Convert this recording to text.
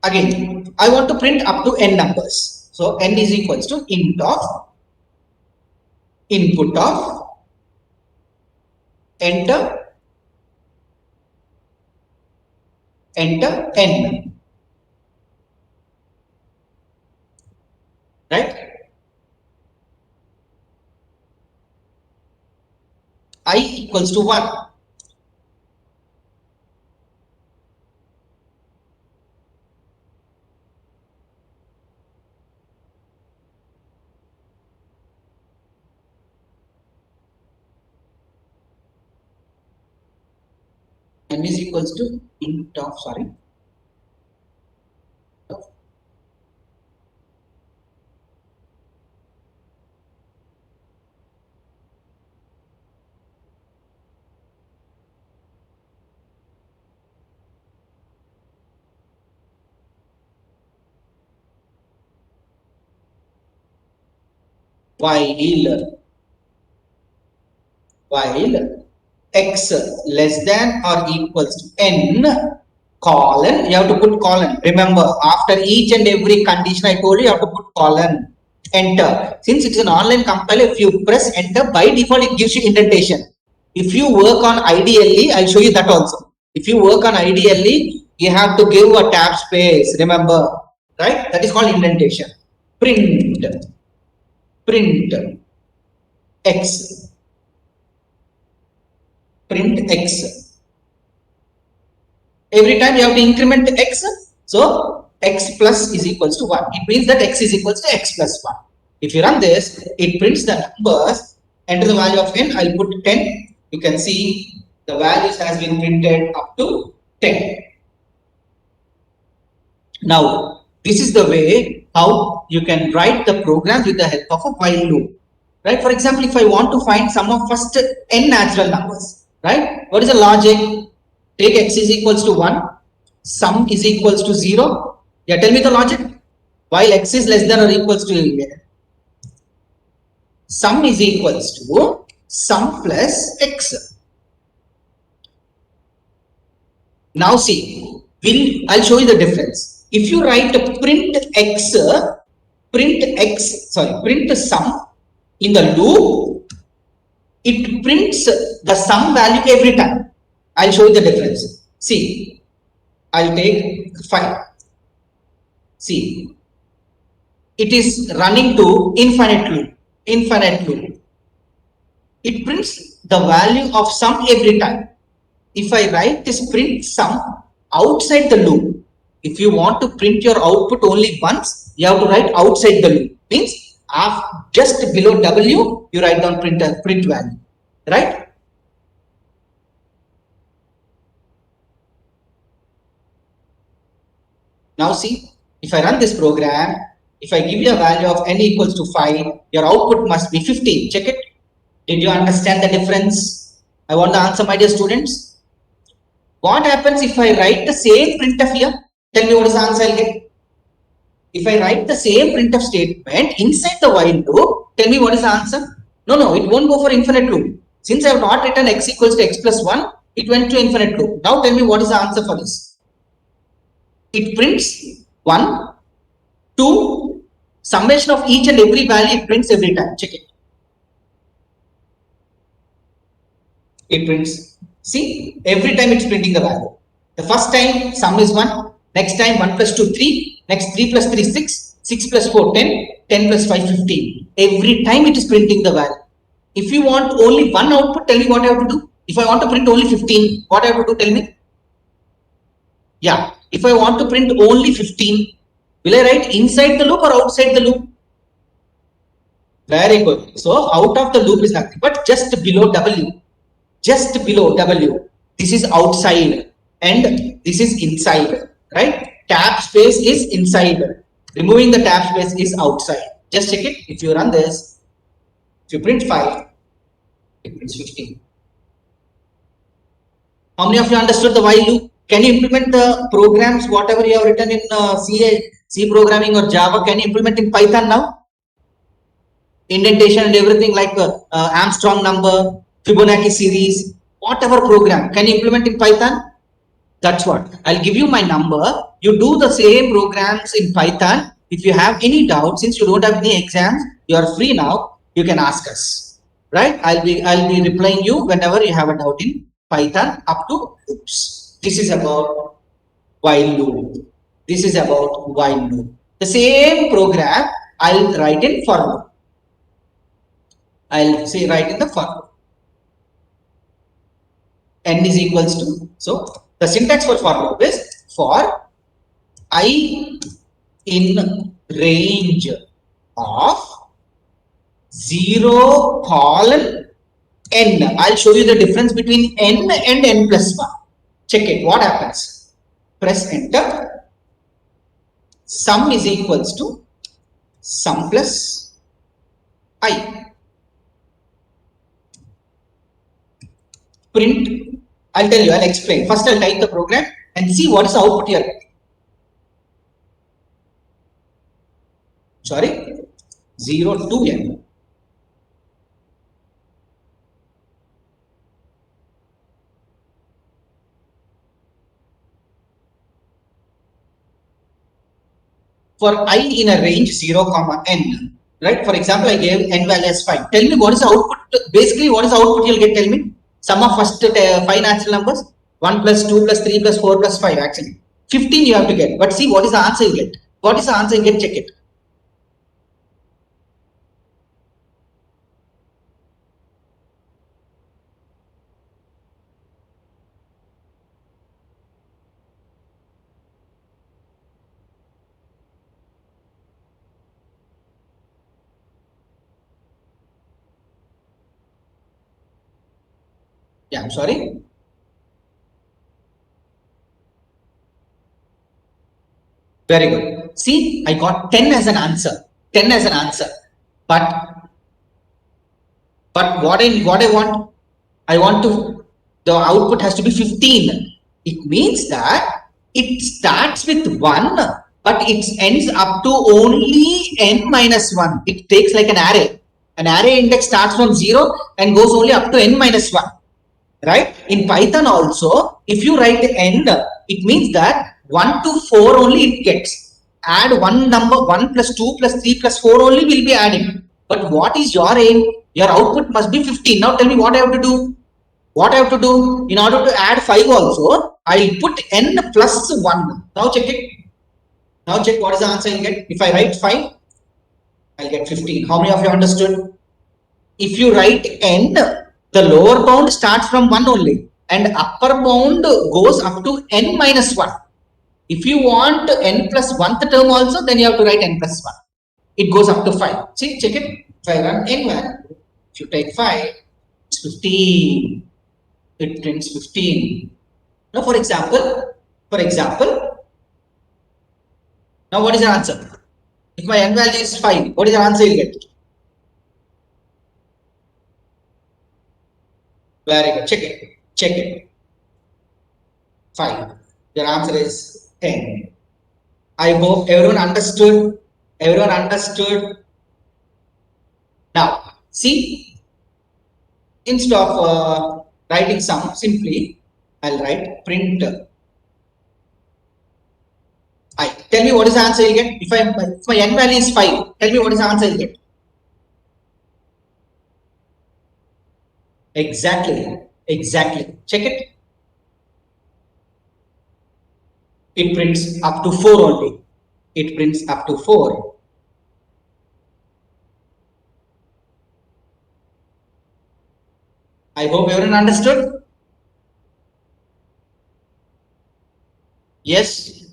Again, I want to print up to n numbers. So n is equals to int of input of enter n. Right? I equals to 1. N is equals to int of, sorry, while x less than or equals to n colon, you have to put colon. Remember, after each and every condition I told you, you have to put colon, enter. Since it's an online compiler, if you press enter, by default it gives you indentation. If you work on ideally, I'll show you that also. If you work on ideally, you have to give a tab space, remember, right? That is called indentation. Print x, print x. Every time you have to increment x, so x plus is equals to 1. It means that x is equals to x plus 1. If you run this, it prints the numbers. Enter the value of n. I'll put 10. You can see the values has been printed up to 10. Now, this is the way how you can write the program with the help of a while loop. Right? For example, if I want to find sum of first n natural numbers, right? What is the logic? Take x is equals to 1, sum is equals to 0. Yeah, tell me the logic. While x is less than or equals to, sum is equals to sum plus x. Now see, I'll show you the difference. If you write a print sum in the loop, it prints the sum value every time. I'll show you the difference. See, I'll take 5. See, it is running to infinite loop. It prints the value of sum every time. If I write this print sum outside the loop, if you want to print your output only once, you have to write outside the loop. Means just below W, you write down print value, right? Now see, if I run this program, if I give you a value of n equals to 5, your output must be 15. Check it. Did you understand the difference? I want the answer, my dear students. What happens if I write the same printf here? Tell me what is the answer I'll get. If I write the same printf statement inside the while loop, tell me what is the answer? No, it won't go for infinite loop. Since I have not written x equals to x plus 1, it went to infinite loop. Now tell me what is the answer for this? It prints 1, 2, summation of each and every value it prints every time. Check it. It prints. See, every time it's printing the value. The first time sum is 1, next time 1 plus 2, 3, next 3 plus 3, 6, 6 plus 4, 10, 10 plus 5, 15. Every time it is printing the value. If you want only one output, tell me what I have to do. If I want to print only 15, what I have to do, tell me. Yeah, if I want to print only 15, will I write inside the loop or outside the loop? Very good. So out of the loop is nothing but just below W. Just below W. This is outside and this is inside, right? Tab space is inside. Removing the tab space is outside. Just check it. If you run this, if you print 5, it prints 15. How many of you understood the while loop? Can you implement the programs, whatever you have written in C programming or Java, can you implement in Python now? Indentation and everything like Armstrong number, Fibonacci series, whatever program, can you implement in Python? That's what. I'll give you my number. You do the same programs in Python. If you have any doubt, since you don't have any exams, you are free now. You can ask us, right? I'll be replying you whenever you have a doubt in Python up to oops. This is about while loop. This is about while loop. The same program I'll write in for loop. I'll say write in the for loop. N is equals to, so the syntax for loop is for I in range of 0 colon n. I'll show you the difference between n and n plus 1. Check it. What happens? Press enter. Sum is equals to sum plus I. Print. I'll tell you. I'll explain. First, I'll type the program and see what is the output here. Sorry, 0 to n. For I in a range 0 comma n, right? For example, I gave n value as 5. Tell me what is the output. Basically, what is the output you'll get? Tell me. Sum of first 5 natural numbers. 1 plus 2 plus 3 plus 4 plus 5 actually. 15 you have to get. But see what is the answer you get. What is the answer you get? Check it. Yeah, I'm sorry. Very good. See, I got 10 as an answer. 10 as an answer. But what I want to, the output has to be 15. It means that it starts with 1, but it ends up to only n minus 1. It takes like an array. An array index starts from 0 and goes only up to n minus 1. Right? In Python also, if you write end, it means that 1 to 4 only it gets. Add one number, 1 plus 2 plus 3 plus 4 only will be adding. But what is your aim? Your output must be 15. Now tell me what I have to do. What I have to do in order to add 5 also, I'll put n plus 1. Now check it. Now check what is the answer I'll get. If I write 5, I'll get 15. How many of you understood? If you write n, the lower bound starts from 1 only and upper bound goes up to n minus 1. If you want n plus 1th term also, then you have to write n plus 1. It goes up to 5. See, check it. If I run n1, if you take 5, it's 15. It prints 15. Now, for example, now what is the answer? If my n value is 5, what is the answer you get? Very good. Check it. Check it. 5. Your answer is 10. I hope everyone understood. Everyone understood. Now, see, instead of writing sum, simply I'll write print I. Tell me what is the answer you'll get. If my n value is 5, tell me what is the answer you'll get. Exactly. Exactly. Check it. It prints up to 4 only. It prints up to 4. I hope everyone understood. Yes.